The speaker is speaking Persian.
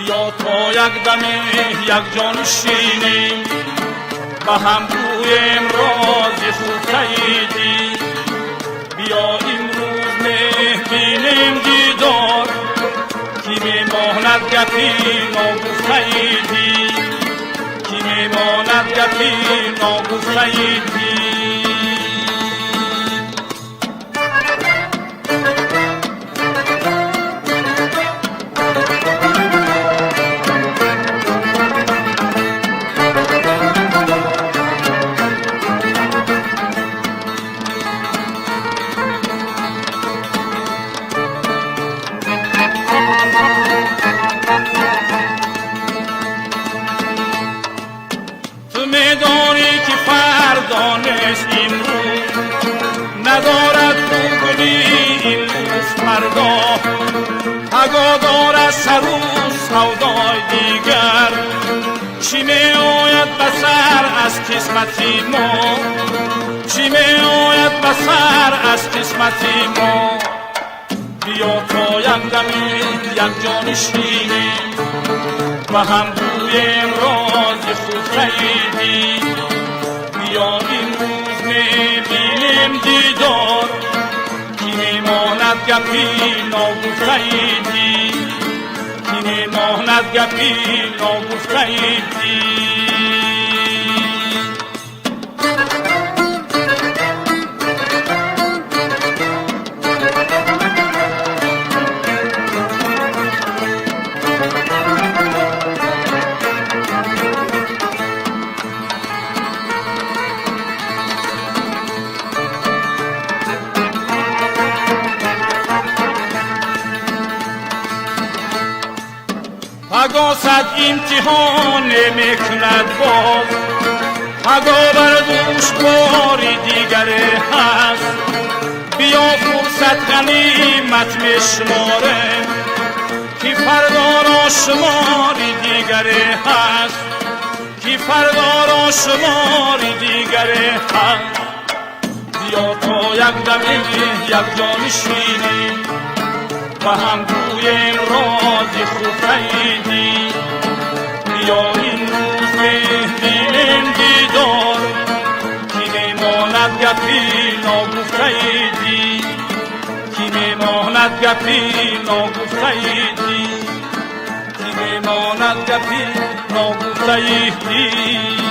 بیا تا یک دمی یک جان شینیم به هم گویم راز خوب خیدی. بیا امروز بینیم دیدار کی میماند گپی ناگفتیدی، کی میماند گپی ناگفتیدی. میدانی که فردا نیست امروز، ندارد خوبی امروز فردا. اگه دارد سر و سودای دیگر، چی می آید به سر از قسمتی ما، چی می آید به سر از قسمتی ما. بیا تا یک دمی یک جان شینیم و هم گویم راز خوب خیدی. بیا امروز میبینیم دیدار کی میماند گپی ناگفتیدی، کی میماند گپی ناگفتیدی. اگه صد امتحان میکند باز، اگه بر دوش باری دیگره هست، بیا فرصت غنیمت میشماره که فردا را شماری دیگره هست، که فردا را شماری دیگره هست. بیا تا یک دمی یک جان شینیم و هم گویم راز خوب خیدی. بیا این روز بینیم دیدار کی میماند گپی ناگفتیدی، کی میماند گپی ناگفتیدی، کی میماند گپی ناگفتیدی.